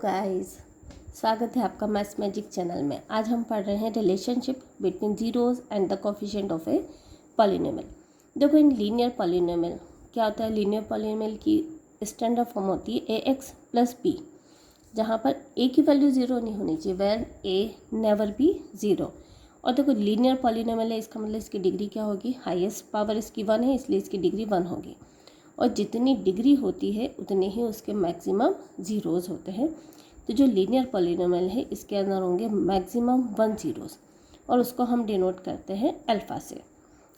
Guys, स्वागत है आपका मैथ्स मैजिक चैनल में। आज हम पढ़ रहे हैं relationship between zeros and the coefficient of a polynomial. देखो, इन लीनियर पॉलिनोमियल क्या होता है, लीनियर पॉलिनोमियल की स्टैंडर्ड फॉर्म होती है ए एक्स प्लस बी, जहाँ पर ए की वैल्यू ज़ीरो नहीं होनी चाहिए, where A never B zero. और देखो, लीनियर पॉलिनोमियल है, इसका मतलब इसकी डिग्री क्या होगी, हाईएस्ट पावर इसकी 1 है, इसलिए इसकी डिग्री 1 होगी। और जितनी डिग्री होती है उतने ही उसके मैक्सिमम ज़ीरोज़ होते हैं। तो जो लीनियर पॉलिनोमियल है इसके अंदर होंगे मैक्सिमम 1 ज़ीरोज़, और उसको हम डिनोट करते हैं अल्फ़ा से।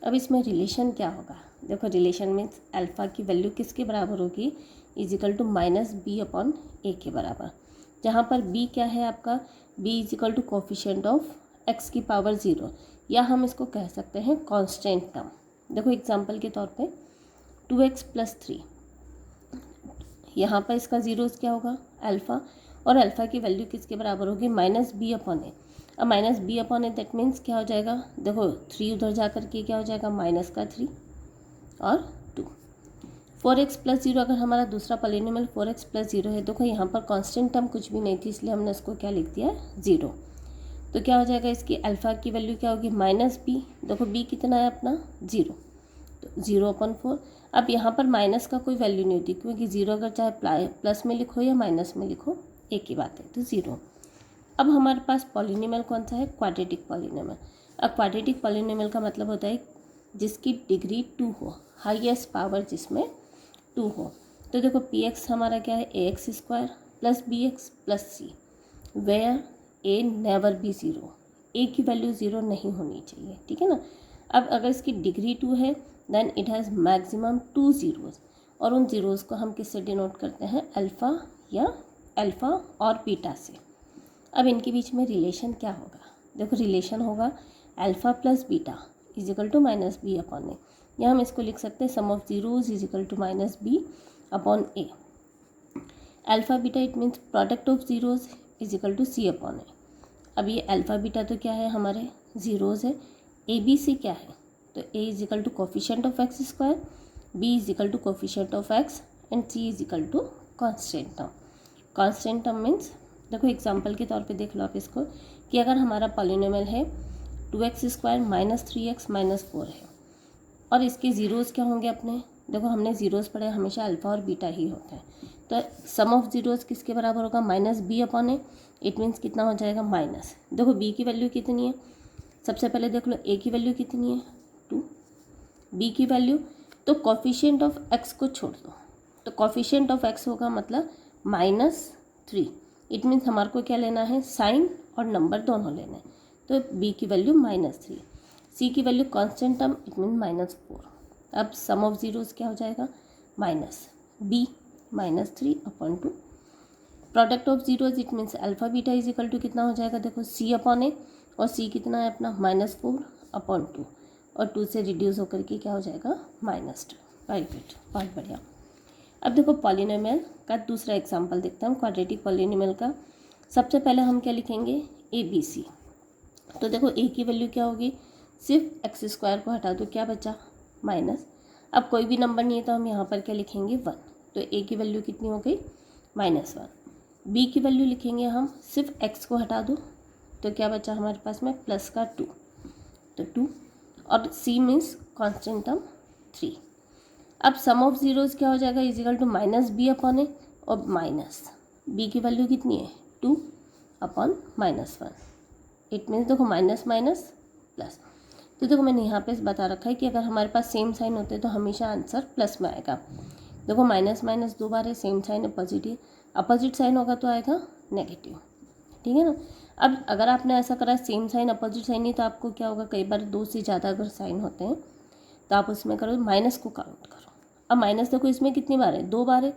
अब इसमें रिलेशन क्या होगा, देखो रिलेशन मीन्स अल्फ़ा की वैल्यू किसके बराबर होगी, equal to minus B upon A के बराबर, जहाँ पर बी क्या है आपका, B equal to coefficient of X की पावर 0, या हम इसको कह सकते हैं कांस्टेंट टर्म। देखो एग्जांपल के तौर पे 2x प्लस 3, यहाँ पर इसका ज़ीरोज़ क्या होगा अल्फ़ा, और अल्फ़ा की वैल्यू किसके बराबर होगी, माइनस बी अपॉन ए। अब minus B upon A that means क्या हो जाएगा, देखो 3 उधर जा कर के क्या हो जाएगा, माइनस का 3 और 2। 4x प्लस 0, अगर हमारा दूसरा पॉलिनोमियल 4x प्लस 0 है, देखो यहाँ पर कांस्टेंट टर्म कुछ भी नहीं थी, इसलिए हमने इसको क्या लिख दिया, 0। तो क्या हो जाएगा, इसकी अल्फ़ा की वैल्यू क्या होगी, माइनस बी। देखो बी कितना है अपना 0, तो 0/4। अब यहाँ पर माइनस का कोई वैल्यू नहीं होती, क्योंकि 0 अगर चाहे प्लस में लिखो या माइनस में लिखो एक ही बात है, तो 0। अब हमारे पास पॉलिनोमियल कौन सा है, क्वाड्रेटिक पॉलिनोमियल। अब क्वाड्रेटिक पॉलिनोमियल का मतलब होता है जिसकी डिग्री 2 हो, हाईएस्ट पावर जिसमें 2 हो। तो देखो पी एक्स हमारा क्या है, A X square plus B X plus C, where A never B 0, A की वैल्यू 0 नहीं होनी चाहिए, ठीक है ना। अब अगर इसकी डिग्री 2 है then it has maximum 2 zeros, और उन ज़ीरोज़ को हम किससे डिनोट करते हैं, अल्फ़ा या अल्फ़ा और बीटा से। अब इनके बीच में रिलेशन क्या होगा, देखो रिलेशन होगा alpha plus beta is equal to minus B upon A, या हम इसको लिख सकते हैं sum of zeros equal to minus B upon A. Alpha beta it means product of zeros equal to C upon A. अब ये alpha beta तो क्या है, हमारे ज़ीरोज़ है, ए बी सी क्या है, तो A is equal to coefficient of X square, B is equal to coefficient of X, and C is equal to constant term. Constant term means देखो example के तौर पे देख लो आप इसको, कि अगर हमारा पॉलिनोमियल है 2x square minus 3x minus 4 है, और इसके ज़ीरोज़ क्या होंगे अपने, देखो हमने ज़ीरोज़ पढ़े हमेशा अल्फ़ा और बीटा ही होते हैं, तो सम ऑफ ज़ीरोज़ किसके बराबर होगा, minus B upon A. It means कितना हो जाएगा, माइनस, देखो बी की वैल्यू कितनी है, सबसे पहले देख लो ए की वैल्यू कितनी है 2, बी की वैल्यू, तो कॉफिशिएंट ऑफ एक्स को छोड़ दो, तो कॉफिशिएंट ऑफ एक्स होगा मतलब -3। इट मीन्स हमारे को क्या लेना है, साइन और नंबर दोनों लेने हैं, तो बी की वैल्यू -3, सी की value constant term it mean -4। अब सम ऑफ ज़ीरोज़ क्या हो जाएगा, minus B -3/2, product of zeros it means alpha beta is equal to कितना हो जाएगा, देखो सी अपॉन ए, और सी कितना है अपना -4/2, और 2 से रिड्यूस होकर के क्या हो जाएगा, -2। वेरी गुड, बहुत बढ़िया। अब देखो पॉलिनोमियल का दूसरा एग्जांपल देखते हैं हम, क्वाड्रेटिक पॉलिनोमियल का। सबसे पहले हम क्या लिखेंगे, ए बी सी। तो देखो ए की वैल्यू क्या होगी, सिर्फ एक्स स्क्वायर को हटा दो, क्या बचा, माइनस। अब कोई भी नंबर नहीं है तो हम यहाँ पर क्या लिखेंगे, 1, तो ए की वैल्यू कितनी हो गई, -1। बी की वैल्यू लिखेंगे हम, सिर्फ एक्स को हटा दो, तो क्या बचा हमारे पास में, प्लस का 2, तो 2, और सी मीन्स कांस्टेंट टर्म 3। अब सम ऑफ ज़ीरोज़ क्या हो जाएगा, equal to minus B upon A, और माइनस बी की वैल्यू कितनी है 2 अपॉन -1। इट मीन्स देखो माइनस माइनस प्लस, तो देखो मैंने यहाँ पे बता रखा है कि अगर हमारे पास सेम साइन होते हैं तो हमेशा आंसर प्लस में आएगा। देखो माइनस माइनस 2 बार है, सेम साइन है पॉजिटिव, अपोजिट साइन होगा तो आएगा नेगेटिव, ठीक है ना। अब अगर आपने ऐसा करा सेम साइन अपोजिट साइन नहीं, तो आपको क्या होगा, कई बार 2 से ज़्यादा अगर साइन होते हैं तो आप उसमें करो माइनस को काउंट करो। अब माइनस देखो इसमें कितनी बार है, 2 बार है,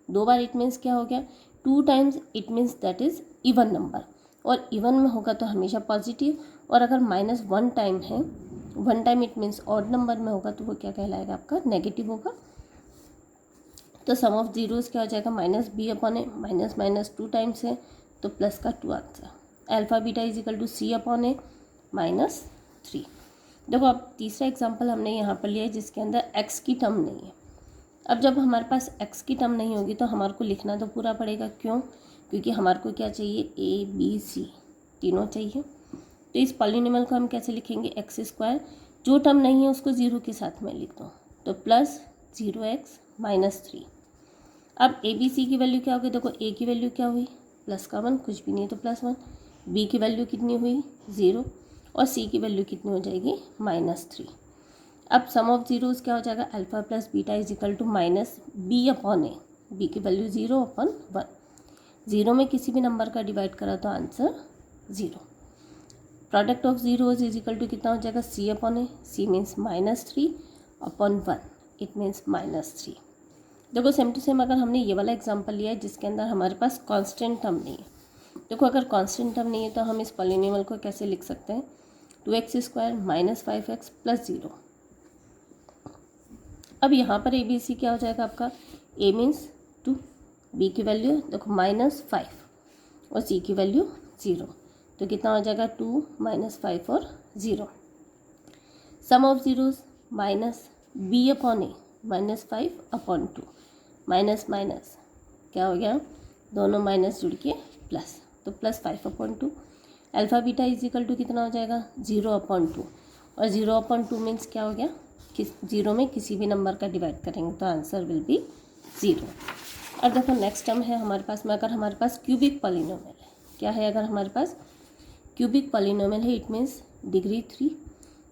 2 बार इट मीन्स क्या हो गया, 2 times it means that is even number, और इवन में होगा तो हमेशा पॉजिटिव, और अगर -1 टाइम है, 1 time it means odd number में होगा तो वो क्या कहलाएगा, आपका नेगेटिव होगा। तो सम ऑफ ज़ीरोज़ क्या हो जाएगा, minus B upon A, minus minus 2 times है तो प्लस का 2 answer. Alpha beta is equal to C upon A -3। देखो अब तीसरा एग्जांपल हमने यहाँ पर लिया है जिसके अंदर x की टर्म नहीं है। अब जब हमारे पास x की टर्म नहीं होगी तो हमारे को लिखना तो पूरा पड़ेगा, क्यों, क्योंकि हमारे को क्या चाहिए, ए बी सी तीनों चाहिए। तो इस पॉलिनोमियल को हम कैसे लिखेंगे, एक्स स्क्वायर, जो टर्म नहीं है उसको ज़ीरो के साथ में लिख दो, तो प्लस 0x-3। अब ए बी सी की वैल्यू क्या होगी, देखो ए की वैल्यू क्या हुई, प्लस का 1, कुछ भी नहीं तो +1, बी की वैल्यू कितनी हुई 0, और सी की वैल्यू कितनी हो जाएगी -3। अब सम ऑफ जीरोस क्या हो जाएगा, alpha plus beta is equal to -b/a, B की वैल्यू 0/1, 0 में किसी भी नंबर का डिवाइड करा तो answer 0। Product of zeros is equal to कितना हो जाएगा, c/a, c means -3/1, it means -3। देखो सेम टू सेम अगर हमने ये वाला एग्जांपल लिया है जिसके अंदर हमारे पास कांस्टेंट टर्म नहीं है, देखो अगर कांस्टेंट टर्म नहीं है तो हम इस पॉलिनोमियल को कैसे लिख सकते हैं, 2x² - 5x + 0। अब यहाँ पर ए बी सी क्या हो जाएगा आपका, a मीन्स 2, b की वैल्यू देखो -5 और c की वैल्यू 0, तो कितना हो जाएगा 2 - 5 और 0। Sum of zeros -b/a -5/2, minus minus क्या हो गया, दोनों माइनस जुड़ के प्लस, तो +5/2। Alpha beta is equal to कितना हो जाएगा 0/2, और 0/2 मीन्स क्या हो गया, किस 0 में किसी भी नंबर का डिवाइड करेंगे तो आंसर विल बी 0। अब देखो नेक्स्ट टर्म है हमारे पास में, अगर हमारे पास क्यूबिक पॉलिनोमियल है, क्या है, अगर हमारे पास क्यूबिक पॉलिनोमियल है, इट मीन्स डिग्री 3,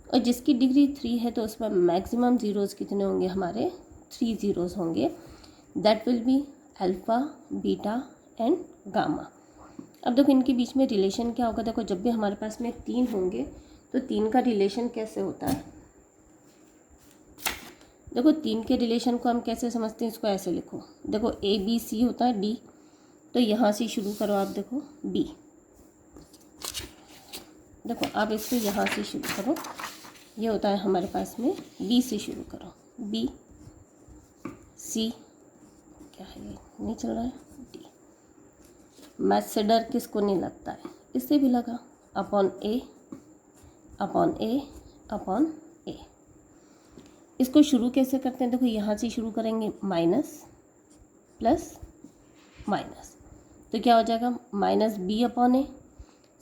और जिसकी डिग्री 3 है तो उसमें मैक्सिमम जीरोज़ कितने होंगे, हमारे 3 जीरोज़ होंगे, that will be alpha beta and gamma. अब देखो इनके बीच में रिलेशन क्या होगा, देखो जब भी हमारे पास में 3 होंगे तो 3 का रिलेशन कैसे होता है, देखो 3 के रिलेशन को हम कैसे समझते हैं, इसको ऐसे लिखो, देखो ए बी सी होता है डी, तो यहाँ से शुरू करो आप, देखो बी, देखो आप इसको यहाँ से शुरू करो, ये होता है हमारे पास में बी से शुरू करो, बी सी, क्या है ये नहीं चल रहा है, डी। मैथ से डर किसको नहीं लगता है, इससे भी लगा, अपॉन ए अपॉन ए अपॉन ए। इसको शुरू कैसे करते हैं, देखो यहाँ से शुरू करेंगे, माइनस प्लस माइनस, तो क्या हो जाएगा -b/a,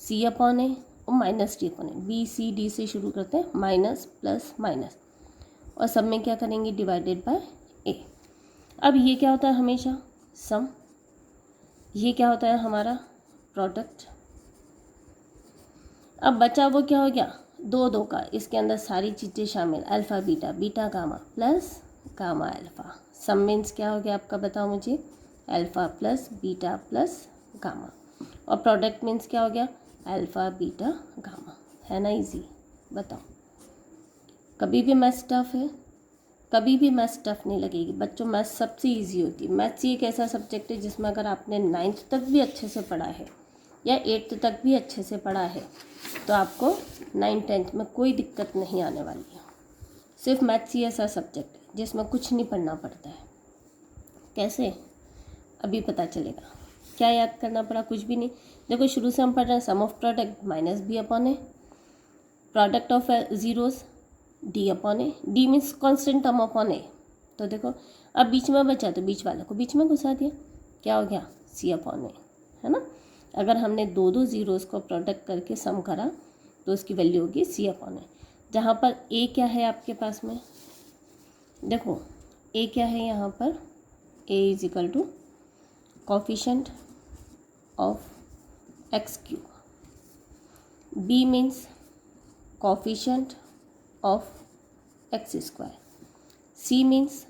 c/a और -d/a, बी सी डी से शुरू करते हैं, माइनस प्लस माइनस, और सब में क्या करेंगे, डिवाइडेड बाय ए। अब ये क्या होता है हमेशा, सम, ये क्या होता है हमारा प्रोडक्ट। अब बचा वो क्या हो गया, 2 का, इसके अंदर सारी चीज़ें शामिल, alpha beta, beta gamma plus gamma alpha, sum means क्या हो गया आपका, बताओ मुझे, alpha plus beta plus gamma, और प्रोडक्ट मीन्स क्या हो गया, अल्फ़ा बीटा गामा, है ना इजी। बताओ कभी भी मैथ्स टफ है, कभी भी मैथ्स टफ नहीं लगेगी बच्चों, मैथ्स सबसे इजी होती है। मैथ्स एक ऐसा सब्जेक्ट है जिसमें अगर आपने 9th तक भी अच्छे से पढ़ा है या 8th तक भी अच्छे से पढ़ा है तो आपको 9th 10th में कोई दिक्कत नहीं आने वाली है। सिर्फ मैथ्स ही ऐसा सब्जेक्ट है जिसमें कुछ नहीं पढ़ना पड़ता है। कैसे, अभी पता चलेगा। क्या याद करना पड़ा, कुछ भी नहीं। देखो शुरू से हम पढ़ रहे हैं, sum of product -b/a, product of zeros d/a, d means constant term upon A, तो देखो अब बीच में बचा तो बीच वाले को बीच में घुसा दिया, क्या हो गया c/a, है ना। अगर हमने 2 जीरोस को प्रोडक्ट करके सम करा तो उसकी वैल्यू होगी c/a, जहाँ पर a क्या है आपके पास में, देखो a क्या है यहाँ पर, a is equal to coefficient of x3, b means coefficient of x², c means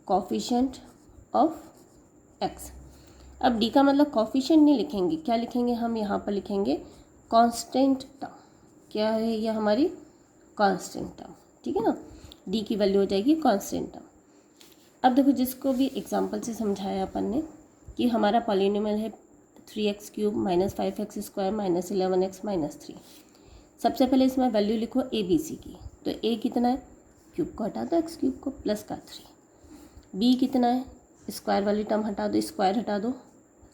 coefficient of x। अब d का मतलब कोफिशिएंट नहीं लिखेंगे, क्या लिखेंगे हम यहाँ पर लिखेंगे कांस्टेंट टर्म। क्या है ये हमारी कांस्टेंट टर्म, ठीक है ना, d की वैल्यू हो जाएगी कांस्टेंट टर्म। अब देखो जिसको भी एग्जांपल से समझाया अपन ने कि हमारा पॉलिनोमियल है 3x³ - 5x² - 11x - 3। सबसे पहले इसमें वैल्यू लिखो ए बी सी की, तो a कितना है, क्यूब को हटा दो, x³ को प्लस का 3, b कितना है, स्क्वायर वाली टर्म हटा दो, स्क्वायर हटा दो,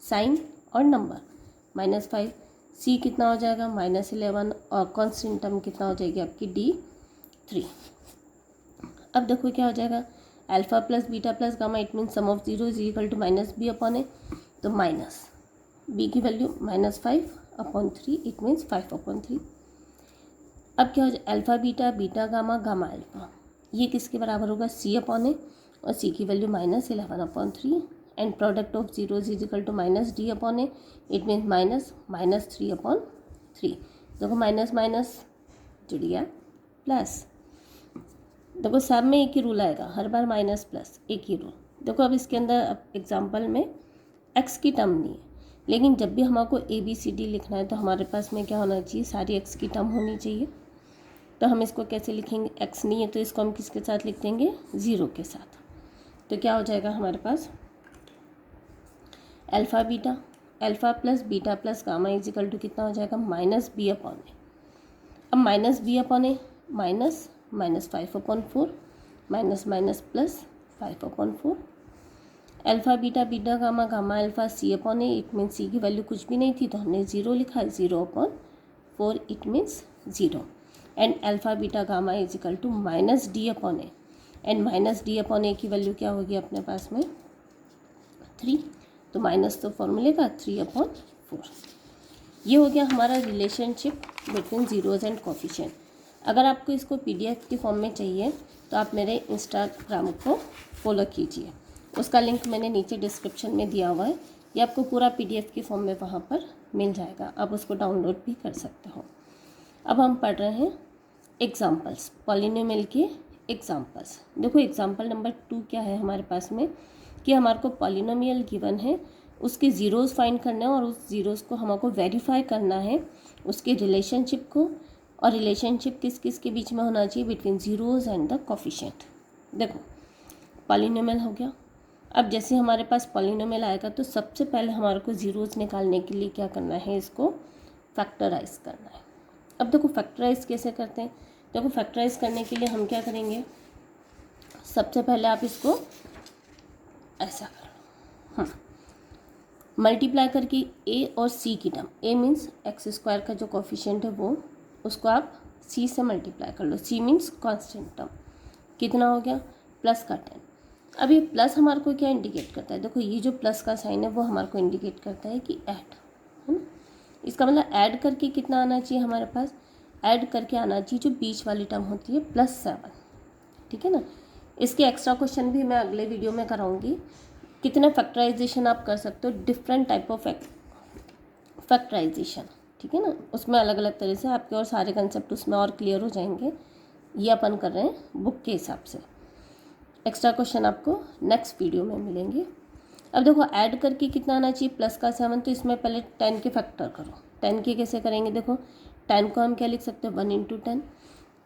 साइन और नंबर -5, c कितना हो जाएगा -11, और कॉन्स्टेंट टर्म कितना हो जाएगी आपकी d3। अब देखो क्या हो जाएगा, alpha plus beta plus gamma, it mean sum of zero is equal to -b/a, तो माइनस बी की वैल्यू -5/3, इट मीन्स 5/3। अब क्या हो जाए, alpha beta, beta gamma, gamma alpha, ये किसके बराबर होगा, C/A, और C की value -11/3 and product of zeros is equal to -D/A, it means -3/3। देखो माइनस माइनस जुड़ गया प्लस। देखो सब में एक ही रूल आएगा, हर बार माइनस प्लस एक ही रूल। देखो अब इसके अंदर एग्जांपल में x की टर्म नहीं है, लेकिन जब भी हमारे को ABCD लिखना है तो हमारे पास में क्या होना चाहिए, सारी x की टर्म होनी चाहिए। तो हम इसको कैसे लिखेंगे, x नहीं है तो इसको हम किसके साथ लिख देंगे, 0 के साथ। तो क्या हो जाएगा हमारे पास, alpha beta, alpha plus beta plus gamma is equal to कितना हो जाएगा, -B/A। अब -B/A minus -5/4, minus minus plus 5/4। Alpha beta, beta gamma, gamma alpha, C/A, it means C की वैल्यू कुछ भी नहीं थी तो हमने 0 लिखा है, 0/4, it means 0। And alpha beta gamma is equal to -D/A, and -D/A की वैल्यू क्या होगी अपने पास में, 3। तो माइनस तो फॉर्मूले का 3/4। ये हो गया हमारा relationship between zeros and coefficient. अगर आपको इसको PDF के फॉर्म में चाहिए तो आप मेरे इंस्टाग्राम को फॉलो कीजिए, उसका लिंक मैंने नीचे डिस्क्रिप्शन में दिया हुआ है। ये आपको पूरा PDF के फॉर्म में वहाँ पर मिल जाएगा, आप उसको डाउनलोड भी कर सकते हो। अब हम पढ़ रहे हैं एग्जाम्पल्स, पॉलिनोमियल के एग्जाम्पल्स। देखो एग्जाम्पल नंबर 2 क्या है हमारे पास में, कि हमारे को पॉलिनोमियल गिवन है, उसके ज़ीरोज़ फाइंड करना है और उस ज़ीरोज़ को हमको वेरीफाई करना है, उसके रिलेशनशिप को। और रिलेशनशिप किस किस के बीच में होना चाहिए, between zeros and the coefficient. देखो पॉलिनोमियल हो गया। अब जैसे हमारे पास पॉलिनोमियल आएगा तो सबसे पहले हमारे को ज़ीरोज़ निकालने के लिए क्या करना है, इसको फैक्टराइज करना है। अब देखो फैक्टराइज कैसे करते हैं, देखो फैक्टराइज करने के लिए हम क्या करेंगे, सबसे पहले आप इसको ऐसा कर लो, मल्टीप्लाई करके A और C की टर्म, A मीन्स x² का जो कोफिशिएंट है वो, उसको आप C से मल्टीप्लाई कर लो। C मीन्स कांस्टेंट टर्म, कितना हो गया, प्लस का 10। अब ये प्लस हमारे को क्या इंडिकेट करता है, देखो ये जो प्लस का साइन है वो हमारे को इंडिकेट करता है कि ऐड, है ना। इसका मतलब ऐड करके कितना आना चाहिए हमारे पास, ऐड करके आना चाहिए जो बीच वाली टर्म होती है +7, ठीक है ना। इसके एक्स्ट्रा क्वेश्चन भी मैं अगले वीडियो में कराऊंगी, कितने फैक्टराइजेशन आप कर सकते हो, डिफरेंट टाइप ऑफ फैक्टराइजेशन, ठीक है ना। उसमें अलग अलग तरह से आपके और सारे कंसेप्ट उसमें और क्लियर हो जाएंगे। ये अपन कर रहे हैं बुक के हिसाब से, एक्स्ट्रा क्वेश्चन आपको नेक्स्ट वीडियो में मिलेंगे। अब देखो ऐड करके कितना आना चाहिए, प्लस का 7, तो इसमें पहले 10 के फैक्टर करो। 10 के कैसे करेंगे, देखो 10 को हम क्या लिख सकते हैं, 1 × 10।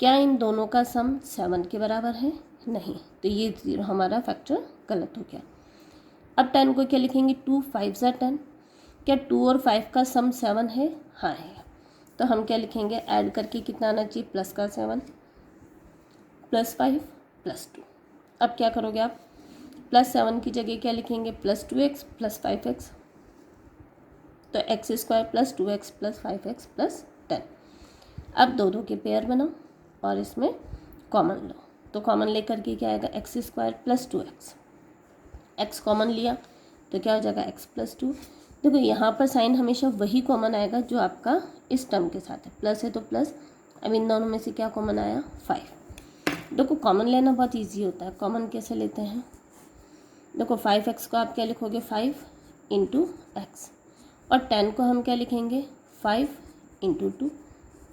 क्या इन दोनों का सम 7 के बराबर है, नहीं, तो ये हमारा फैक्टर गलत हो गया। अब 10 को क्या लिखेंगे, 2 5 × 10, क्या 2 और 5 का सम 7 है, हाँ है, तो हम क्या लिखेंगे, ऐड करके कितना आना चाहिए, प्लस का 7 +5 +2। अब क्या करोगे आप, +7 की जगह क्या लिखेंगे, +2x + 5x, तो x² + 2x + 5x + 10। अब दो के पेयर बनाओ और इसमें कॉमन लो, तो कॉमन लेकर के क्या आएगा, x² + 2x, x कॉमन लिया तो क्या हो जाएगा, x + 2। देखो यहाँ पर साइन हमेशा वही कॉमन आएगा जो आपका इस टर्म के साथ है, प्लस है तो प्लस। अब इन दोनों में से क्या कॉमन आया, 5। देखो कॉमन लेना बहुत इजी होता है, कॉमन कैसे लेते हैं, देखो 5x को आप क्या लिखोगे, 5 × x, और 10 को हम क्या लिखेंगे, 5 × 2।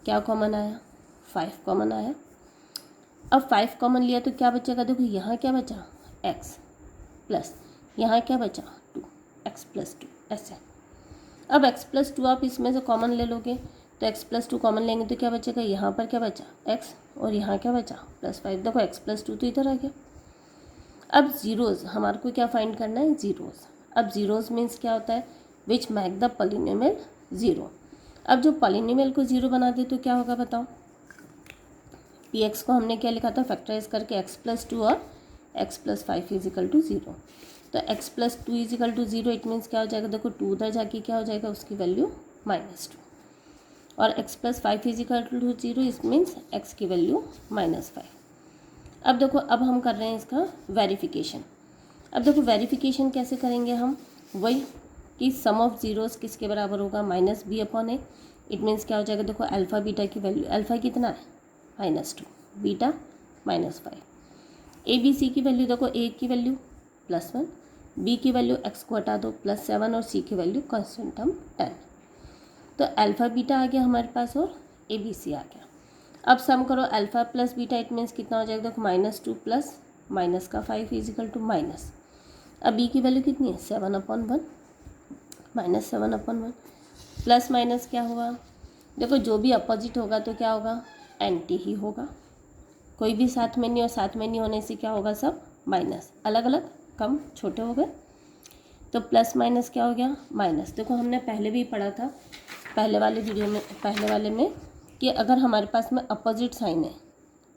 क्या कॉमन आया, 5 कॉमन आया। अब 5 कॉमन लिया तो क्या बचेगा, देखो यहाँ क्या बचा, x प्लस यहाँ क्या बचा, 2, x + 2, ऐसे। अब x + 2 आप इसमें से कॉमन ले लोगे तो x + 2 कॉमन लेंगे तो क्या बचेगा, यहाँ पर क्या बचा, x, और यहाँ क्या बचा, +5। देखो x + 2 तो इधर आ गया। अब ज़ीरोज़ हमारे को क्या फाइंड करना है, ज़ीरोज़। अब ज़ीरोज़ मीन्स क्या होता है, विच मेक द पॉलिनोमियल 0। अब जो पॉलिनोमियल को 0 बना दे तो क्या होगा बताओ, px को हमने क्या लिखा था, फैक्टराइज करके x + 2 और x + 5 = 0। तो x + 2 = 0, इट मीन्स क्या हो जाएगा, देखो 2 उधर जाके क्या हो जाएगा, उसकी वैल्यू -2, और x + 5 = 0, इस मीन्स x की वैल्यू -5। अब देखो अब हम कर रहे हैं इसका वेरिफिकेशन। अब देखो वेरिफिकेशन कैसे करेंगे हम, वही कि सम ऑफ ज़ीरोज़ किसके बराबर होगा, minus B upon A. It means क्या हो जाएगा, देखो अल्फ़ा बीटा की वैल्यू, अल्फ़ा कितना है -2, बीटा -5। ए बी सी की वैल्यू देखो, ए की वैल्यू +1, बी की वैल्यू x को हटा दो +7 और सी की वैल्यू कांस्टेंट टर्म 10। तो अल्फ़ा बीटा आ गया हमारे पास और ए बी सी आ गया। अब सम करो alpha plus beta, it means कितना हो जाएगा, देखो -2 प्लस -5 इजिकल टू माइनस। अब बी की वैल्यू कितनी है 7/1, -7/1। प्लस माइनस क्या हुआ, देखो जो भी अपोजिट होगा तो क्या होगा, एंटी ही होगा। कोई भी साथ में नहीं, और साथ में नहीं होने से क्या होगा, सब माइनस, अलग अलग कम छोटे हो गए। तो प्लस माइनस क्या हो गया, माइनस। देखो हमने पहले भी पढ़ा था, पहले वाले वीडियो में, पहले वाले में, कि अगर हमारे पास में अपोजिट साइन है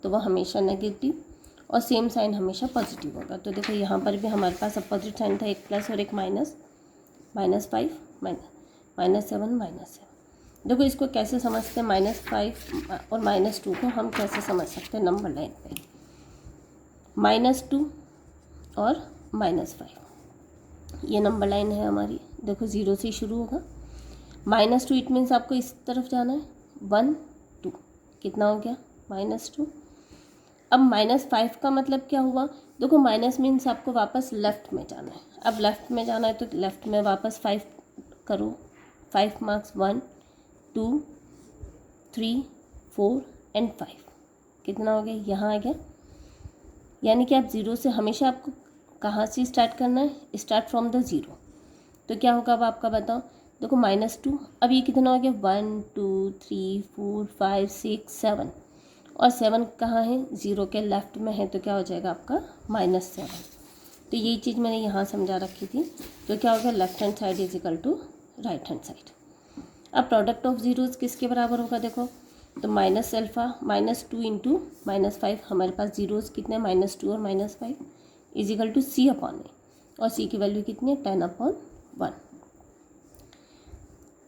तो वह हमेशा नेगेटिव और सेम साइन हमेशा पॉजिटिव होगा। तो देखो यहाँ पर भी हमारे पास अपोजिट साइन था, एक प्लस और एक माइनस, -5 -7 -7। देखो इसको कैसे समझते हैं, -5 और -2 को हम कैसे समझ सकते हैं, नंबर लाइन पे -2 और -5, ये नंबर लाइन है हमारी। देखो 0 से शुरू होगा, -2 इट मीन्स आपको इस तरफ जाना है, 1 2, कितना हो गया -2। अब -5 का मतलब क्या हुआ, देखो माइनस मीन्स आपको वापस लेफ़्ट में जाना है। अब लेफ़्ट में जाना है तो लेफ़्ट में वापस 5 करो, 5 मार्क्स 1 2 3 4 एंड 5, कितना हो गया, यहाँ आ गया। यानी कि आप 0 से हमेशा आपको कहाँ से स्टार्ट करना है, स्टार्ट फ्रॉम द 0। तो क्या होगा अब आपका बताओ, देखो -2, अब ये कितना हो गया, 1 2 3 4 5 6 7, और 7 कहाँ है, 0 के लेफ्ट में है, तो क्या हो जाएगा आपका -7। तो यही चीज़ मैंने यहाँ समझा रखी थी। तो क्या होगा, left hand side is equal to right hand side. अब प्रोडक्ट ऑफ जीरोज़ किसके बराबर होगा, देखो तो माइनस अल्फ़ा -2 इंटू -5, हमारे पास जीरोज़ कितने, -2 और -5 is equal to C upon A, और सी की वैल्यू कितनी है 10/1।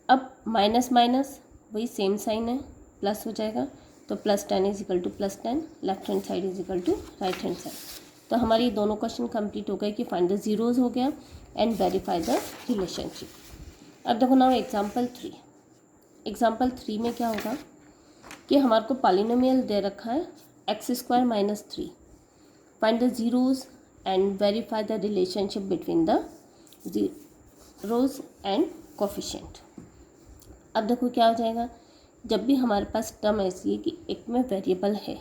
अब माइनस माइनस वही सेम साइन है, प्लस हो जाएगा, तो +10 is equal to +10, left hand side is equal to right hand side. तो हमारी दोनों क्वेश्चन कंप्लीट हो गए कि फाइंड द जीरोज़ हो गया एंड वेरीफाई द रिलेशनशिप। अब देखो नाउ एग्जाम्पल 3। एग्जाम्पल 3 में क्या होगा कि हमारे को पॉलिनोमियल दे रखा है x² - 3, find the zeros and verify the relationship between the zeros and coefficient. अब देखो क्या हो जाएगा, जब भी हमारे पास टर्म ऐसी है कि एक में वेरिएबल है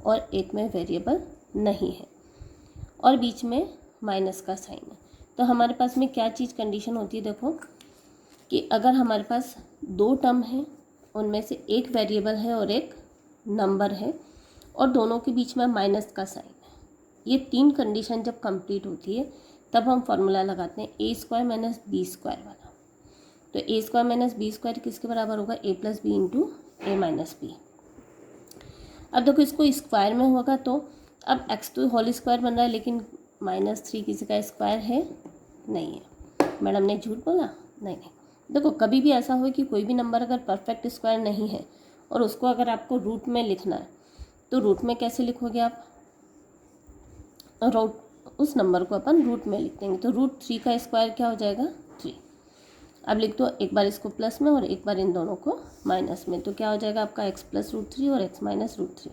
और एक में वेरिएबल नहीं है और बीच में माइनस का साइन है, तो हमारे पास में क्या चीज़ कंडीशन होती है, देखो कि अगर हमारे पास दो टर्म हैं, उनमें से एक वेरिएबल है और एक नंबर है, और दोनों के बीच में माइनस का साइन है, ये तीन कंडीशन जब कंप्लीट होती है तब हम फॉर्मूला लगाते हैं a² - b² वाला। तो a² - b² किसके बराबर होगा, a + b into a - b। अब देखो इसको स्क्वायर में होगा तो अब x तो होल स्क्वायर बन रहा है, लेकिन -3 किसी का स्क्वायर है नहीं है। मैडम ने झूठ बोला, नहीं। देखो कभी भी ऐसा हो कि कोई भी नंबर अगर परफेक्ट स्क्वायर नहीं है और उसको अगर आपको रूट में लिखना है, तो रूट में कैसे लिखोगे आप, रूट उस नंबर को अपन रूट में लिख देंगे। तो √3 का स्क्वायर क्या हो जाएगा, 3। अब लिख दो, एक बार इसको प्लस में और एक बार इन दोनों को माइनस में, तो क्या हो जाएगा आपका x + √3 और x - √3।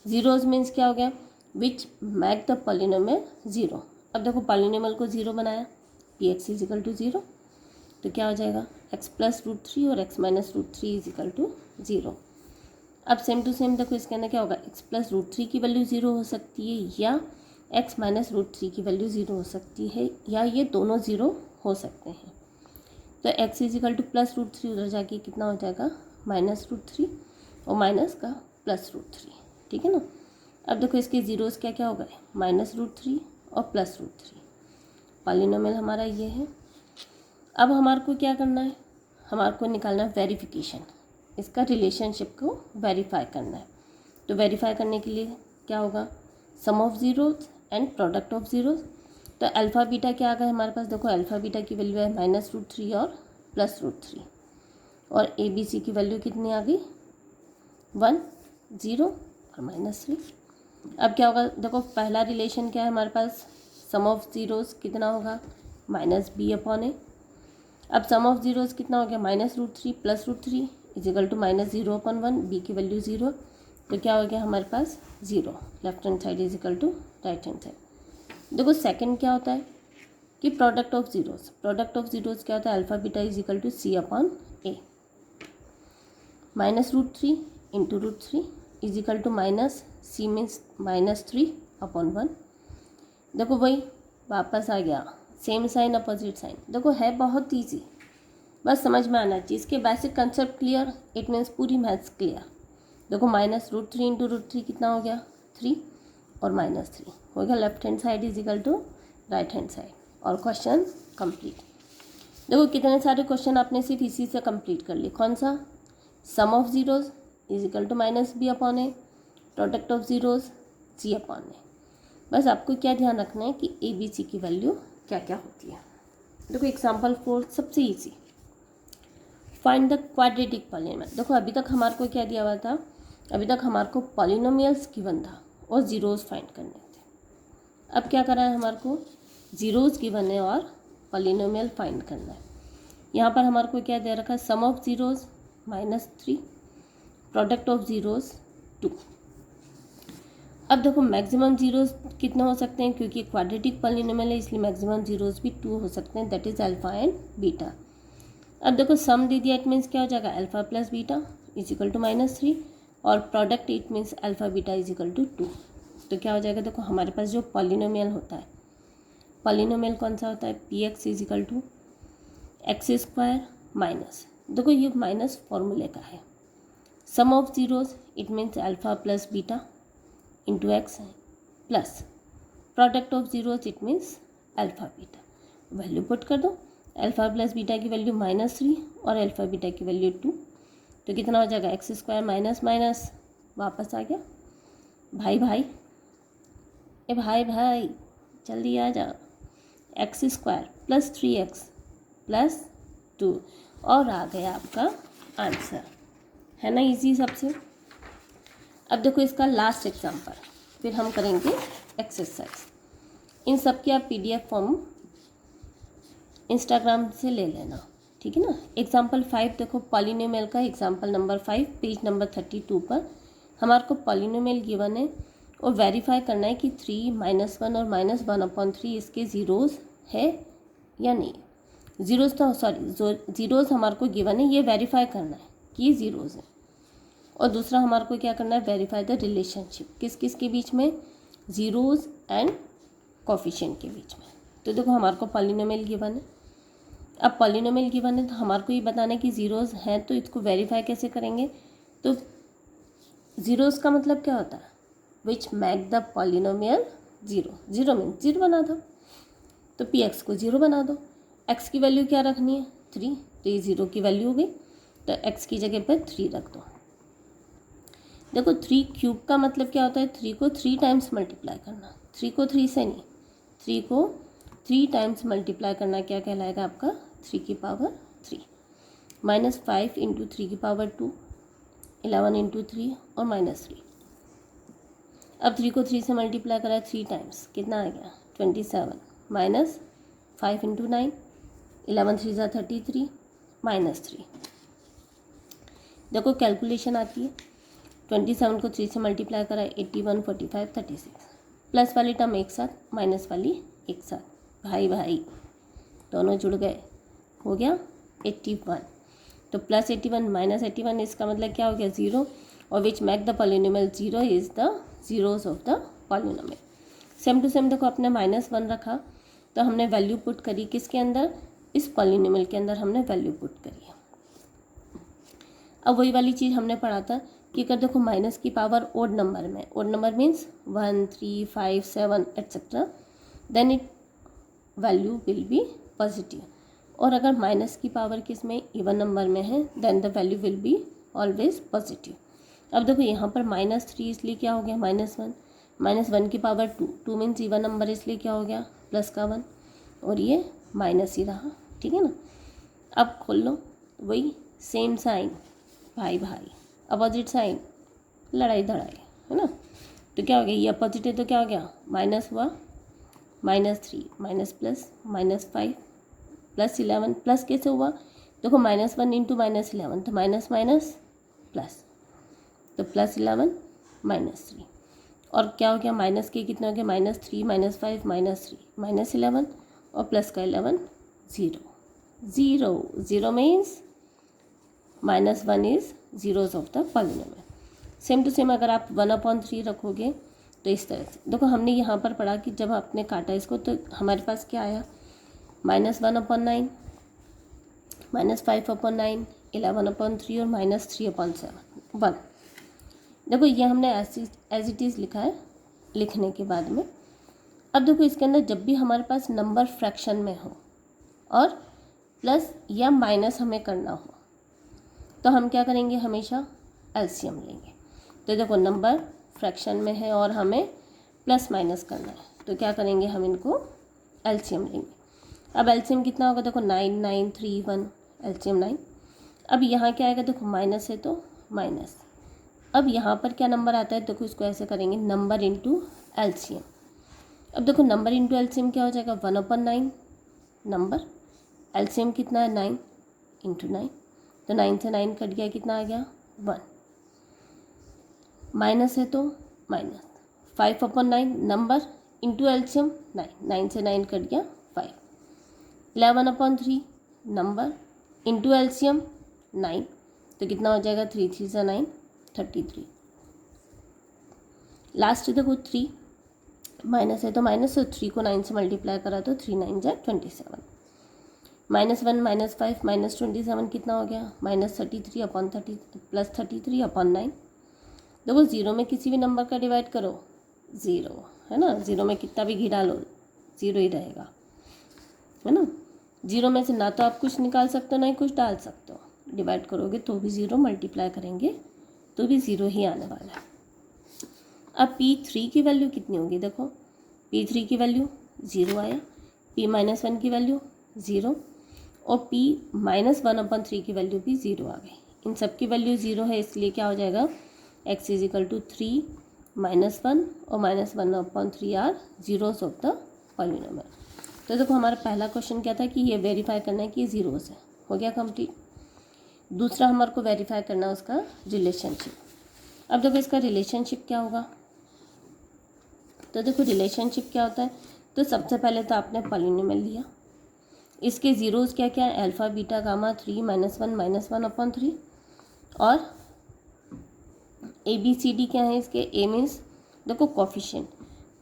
जीरोज़ मीन्स क्या हो गया, विच मैक द पॉलिनोमियल 0। अब देखो पॉलिनोमियल को 0 बनाया, px इज इक्वल टू 0, तो क्या हो जाएगा x + √3 और x - √3 इज इक्वल टू 0। अब सेम टू सेम देखो इसके अंदर क्या होगा, x + √3 की वैल्यू 0 हो सकती है, या x - √3 की वैल्यू 0 हो सकती है, या ये दोनों 0 हो सकते हैं। तो x इज इक्वल टू +√3 उधर जाके कितना हो जाएगा -√3 और माइनस का +√3, ठीक है ना। अब देखो इसके जीरोज़ क्या क्या हो गए, -√3 और +√3। पॉलिनोमियल हमारा ये है। अब हमारे को क्या करना है, हमारे को निकालना है वेरिफिकेशन, इसका रिलेशनशिप को वेरीफाई करना है। तो वेरीफाई करने के लिए क्या होगा, sum of zeros and product of zeros. तो अल्फ़ा बीटा क्या आ गया हमारे पास, देखो अल्फ़ा बीटा की वैल्यू है -√3 और +√3, और ए बी सी की वैल्यू कितनी आ गई 1 0 और -3। अब क्या होगा, देखो पहला रिलेशन क्या है हमारे पास, सम ऑफ जीरोज़ कितना होगा -b/a। अब सम ऑफ जीरोस कितना हो गया, -√3 +√3 इजिकल टू -0/1, बी की वैल्यू 0, तो क्या हो गया हमारे पास 0, left hand side is equal to right hand side. देखो सेकंड क्या होता है कि प्रोडक्ट ऑफ जीरोस क्या होता है, alpha beta is equal to C/A, -√3 into √3 is equal to -C means -3/1। देखो वही वापस आ गया, सेम साइन अपोजिट साइन। देखो है बहुत ईजी, बस समझ में आना चाहिए, इसके basic concept clear, it means पूरी मैथ्स क्लियर। देखो -√3 इंटू √3 कितना हो गया 3 और -3 हो गया, left hand side is equal to right hand side, और क्वेश्चन कंप्लीट। देखो कितने सारे क्वेश्चन आपने सिर्फ इसी से कंप्लीट कर लिए। कौन सा, sum of zeros equal to -B/A, product of zeros C/A। बस आपको क्या ध्यान रखना है कि ABC की वैल्यू क्या क्या होती है। देखो एग्जाम्पल 4 सबसे easy, find the quadratic polynomial. देखो अभी तक हमारे को क्या दिया हुआ था, अभी तक हमारे को पॉलिनोमियल्स गिवन था और जीरोज फाइंड करने थे। अब क्या करना है, हमारे को जीरोज गिवन है और पॉलिनोमियल फाइंड करना है। यहाँ पर हमारे को क्या दे रखा है, sum of zeros -3, product of zeros 2। अब देखो मैक्सिमम जीरोज कितने हो सकते हैं, क्योंकि क्वाड्रेटिक पॉलिनोमियल है इसलिए मैक्सिमम जीरोज भी 2 हो सकते हैं, that is alpha and beta. अब देखो सम दे दिया, इट मीन्स क्या हो जाएगा, alpha plus beta is equal to -3, और product it means alpha beta is equal to 2। तो क्या हो जाएगा, देखो हमारे पास जो पॉलिनोमियल होता है, पॉलिनोमियल कौन सा होता है, px is equal to x² minus, देखो ये माइनस फॉर्मूले का है, sum of zeros it means alpha plus beta into X plus product of zeros it means alpha beta. Value put कर दो, अल्फा प्लस बीटा की वैल्यू -3 और अल्फा बीटा की वैल्यू 2, तो कितना हो जाएगा x² माइनस माइनस वापस आ गया, भाई भाई ए भाई भाई जल्दी आ जा, x² प्लस 3x प्लस 2, और आ गया आपका आंसर, है ना इजी सबसे। अब देखो इसका लास्ट एग्जांपल, फिर हम करेंगे एक्सरसाइज। इन सब की आप PDF फॉर्म इंस्टाग्राम से ले लेना, ठीक है ना। एग्जांपल 5 देखो पॉलिनोमियल का, एग्जांपल नंबर 5 पेज नंबर 32 पर हमारे को पॉलिनोमियल गिवन है और वेरीफाई करना है कि 3 -1 और -1/3 इसके ज़ीरोज़ है या नहीं। ज़ीरोज़ तो ज़ीरोज़ हमारे को गिवन है, ये वेरीफाई करना है कि ये ज़ीरोज़ है। और दूसरा हमारे को क्या करना है, वेरीफाई द रिलेशनशिप, किस किस के बीच में, ज़ीरोज़ एंड कोफिशिएंट के बीच में। तो देखो हमारे को पॉलिनोमियल गिवन है, अब पॉलिनोमियल गिवन है तो हमारे को ये बताना है कि ज़ीरोज़ हैं, तो इसको वेरीफाई कैसे करेंगे। तो ज़ीरोज़ का मतलब क्या होता है, विच make the polynomial zero, zero means zero बना दो, तो px को 0 बना दो, x की वैल्यू क्या रखनी है 3, तो ये 0 की वैल्यू हो गई, तो x की जगह पर 3 रख दो। देखो 3 क्यूब का मतलब क्या होता है, 3 को 3 टाइम्स मल्टीप्लाई करना, 3 को 3 से नहीं, 3 को 3 टाइम्स मल्टीप्लाई करना क्या कहलाएगा आपका 3 की पावर 3, -5 इंटू 3 की पावर 2, 11 इंटू 3 और -3। अब 3 को 3 से मल्टीप्लाई करा 3 टाइम्स, कितना आ गया 27, -5 इंटू 9, 11 3 ज़ा 33, -3। देखो कैलकुलेशन आती है, 27 को 3 से मल्टीप्लाई करा 81, 45, 36, प्लस वाली टर्म एक साथ, माइनस वाली एक साथ, भाई भाई दोनों जुड़ गए, हो गया 81, तो +81 -81 इसका मतलब क्या हो गया 0, और which make the polynomial 0 is the zeros of the polynomial. Same to same देखो अपने -1 रखा, तो हमने वैल्यू पुट करी किसके अंदर, इस पॉलिनोमियल के अंदर हमने वैल्यू पुट करी है। अब वही वाली चीज़ हमने पढ़ा था कि अगर देखो माइनस की पावर ओड नंबर में, odd number means 1, 3, 5, 7 etcetera, then it value will be positive, और अगर माइनस की पावर किस में, इवन नंबर में है, then the value will be always positive. अब देखो यहाँ पर -3 इसलिए क्या हो गया -1, -1 की पावर 2, 2 मीन्स इवन नंबर इसलिए क्या हो गया प्लस का 1, और ये माइनस ही रहा, ठीक है ना। अब खोल लो, वही सेम साइन, भाई भाई अपोजिट साइन, लड़ाई धड़ाई, है ना। तो क्या हो गया, ये अपोजिट है तो क्या हो गया, माइनस हुआ, -3 माइनस प्लस, -5 प्लस 11 प्लस कैसे हुआ, देखो -1 इंटू -11 तो माइनस माइनस प्लस, तो +11 -3 और क्या हो गया माइनस के कितना हो गया -3 -5 -3 -11 और प्लस का 11 0 0 0 means -1 is zeros of the polynomial. Same to same अगर आप 1/3 रखोगे तो इस तरह से देखो, हमने यहाँ पर पढ़ा कि जब आपने काटा इसको तो हमारे पास क्या आया -1/9 -5/9 11/3 और -3/7 1। देखो ये हमने एज इट इज़ लिखा है लिखने के बाद में। अब देखो इसके अंदर जब भी हमारे पास नंबर फ्रैक्शन में हो और प्लस या माइनस हमें करना हो तो हम क्या करेंगे, हमेशा एलसीएम लेंगे। तो देखो नंबर फ्रैक्शन में है और हमें प्लस माइनस करना है तो क्या करेंगे, हम इनको एलसीएम लेंगे। अब एलसीएम कितना होगा, देखो 9 9 3 1 एलसीएम 9। अब यहाँ क्या आएगा, देखो माइनस है तो माइनस। अब यहाँ पर क्या नंबर आता है, देखो इसको ऐसे करेंगे नंबर इंटू एलसीएम। अब देखो नंबर इंटू एलसीएम क्या हो जाएगा 1/9 नंबर, एलसीएम कितना है 9 इंटू 9 तो 9 से 9 कट गया कितना आ गया 1, माइनस है तो माइनस 5/9 नंबर इंटू एलसीएम 9 9 से 9 कट गया 5 11/3 नंबर इंटू एलसीएम 9 तो कितना हो जाएगा 3 3 से 9 33। लास्ट देखो 3 माइनस है तो माइनस, तो 3 को 9 से मल्टीप्लाई करा तो 3 9 जा 27 -1 -5 -27 कितना हो गया -33/30 प्लस 33/9। देखो ज़ीरो में किसी भी नंबर का डिवाइड करो 0 है ना, ज़ीरो में कितना भी घी डालो 0 ही रहेगा है ना। ज़ीरो में से ना तो आप कुछ निकाल सकते हो ना ही कुछ डाल सकते हो, डिवाइड करोगे तो भी 0, मल्टीप्लाई करेंगे तो भी 0 ही आने वाला है। अब P3 की वैल्यू कितनी होगी, देखो P3 की वैल्यू 0 आया, P-1 की वैल्यू 0 और P-1/3 की वैल्यू भी 0 आ गई। इन सब की वैल्यू 0 है इसलिए क्या हो जाएगा x = 3 -1 और -1/3 are zeros of the polynomial. तो देखो हमारा पहला क्वेश्चन क्या था कि ये वेरीफाई करना है कि ये जीरोस है, हो गया कंप्लीट। दूसरा हमारे को वेरीफाई करना है उसका रिलेशनशिप। अब देखो इसका रिलेशनशिप क्या होगा, तो देखो रिलेशनशिप क्या होता है, तो सबसे पहले तो आपने पॉलिनोमियल लिया, इसके ज़ीरोज़ क्या क्या है अल्फ़ा बीटा गामा 3 -1 -1/3 और ABCD क्या है इसके, ए मीन्स देखो कॉफिशिएंट।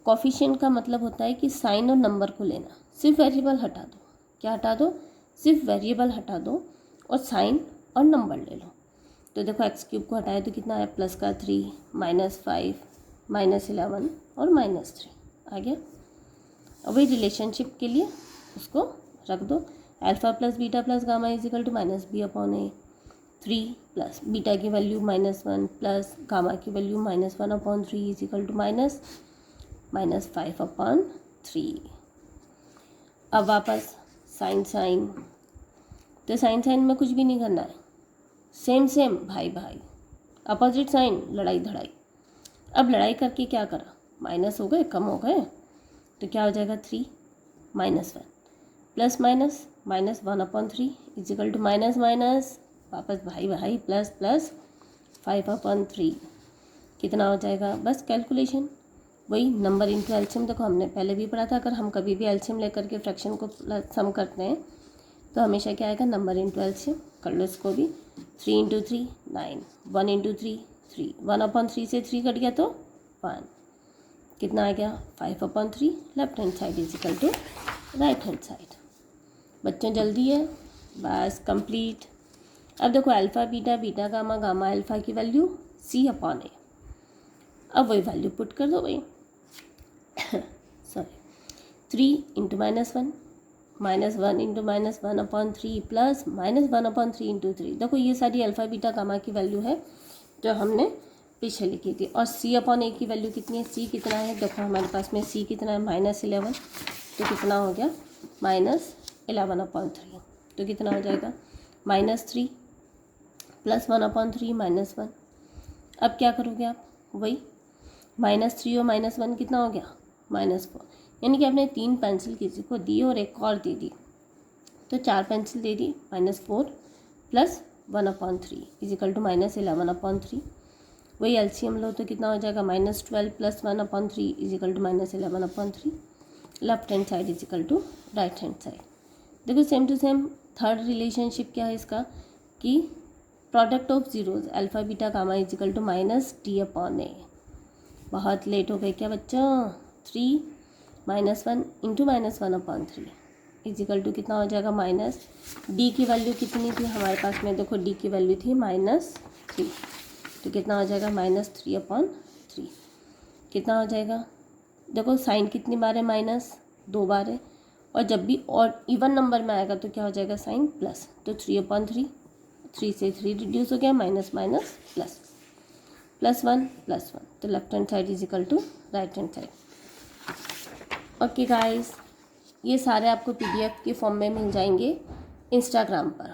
कॉफिशिएंट का मतलब होता है कि साइन और नंबर को लेना, सिर्फ वेरिएबल हटा दो, क्या हटा दो, सिर्फ वेरिएबल हटा दो और साइन और नंबर ले लो। तो देखो x³ को हटाए तो कितना है प्लस का 3 -5 -11 और -3 आ गया। अब वही रिलेशनशिप के लिए उसको रख दो, alpha plus beta plus gamma is equal to -b/a 3 plus beta की वैल्यू -1 प्लस गामा की वैल्यू -1/3 इज इक्वल टू -5/3। अब वापस साइन साइन, तो साइन साइन में कुछ भी नहीं करना है, सेम सेम भाई भाई, अपोजिट साइन लड़ाई धड़ाई। अब लड़ाई करके क्या करा, माइनस हो गए कम हो गए तो क्या हो जाएगा 3 -1 plus minus -1/3 is equal to minus minus वापस भाई भाई प्लस प्लस 5/3 कितना हो जाएगा, बस कैलकुलेशन वही नंबर इंटू एलसीएम। देखो हमने पहले भी पढ़ा था, अगर हम कभी भी एलसीएम लेकर के फ्रैक्शन को सम करते हैं तो हमेशा क्या आएगा नंबर इंटू एलसीएम। कर लो इसको भी, 3 × 3 9 1 × 3 3 1/3 से 3 कट गया तो 1 कितना आ गया 5/3 left hand side is equal to right hand side. बच्चों जल्दी है, बस कंप्लीट। अब देखो alpha beta beta gamma gamma alpha की वैल्यू C/A, अब वही वैल्यू पुट कर दो भाई सॉरी 3 × -1 -1 × -1/3 प्लस -1/3 × 3। देखो ये सारी अल्फ़ा बीटा गामा की वैल्यू है जो हमने पीछे लिखी थी। और C/A की वैल्यू कितनी है, C कितना है, देखो हमारे पास में C कितना है -11 तो कितना हो गया -11/3 तो कितना हो जाएगा -3 प्लस 1/3 -1। अब क्या करोगे आप, वही -3 और -1 कितना हो गया -4, यानी कि आपने 3 पेंसिल किसी को दी और एक और दे दी तो 4 पेंसिल दे दी, -4 + 1/3 = -11/3। वही एलसीएम लो तो कितना हो जाएगा, -12 + 1/3 = -11/3। Left hand side = right hand side. देखो same to same third relationship क्या है इसका कि product of zeros alpha beta gamma = -d/a। बहुत लेट हो गए क्या बच्चों। 3 - 1 × -1/3 = कितना हो जाएगा, -d की वैल्यू कितनी थी हमारे पास में, देखो d की वैल्यू थी -3, तो कितना हो जाएगा, -3/3। कितना हो जाएगा, देखो साइन कितनी बार है, -2 बार है, और जब भी और इवन नंबर में आएगा तो क्या हो जाएगा, साइन प्लस, तो 3/3, 3 से 3 रिड्यूस हो गया, माइनस माइनस प्लस, +1 +1, तो left hand side = right hand side. Okay guys, ये सारे आपको PDF के फॉर्म में मिल जाएंगे इंस्टाग्राम पर।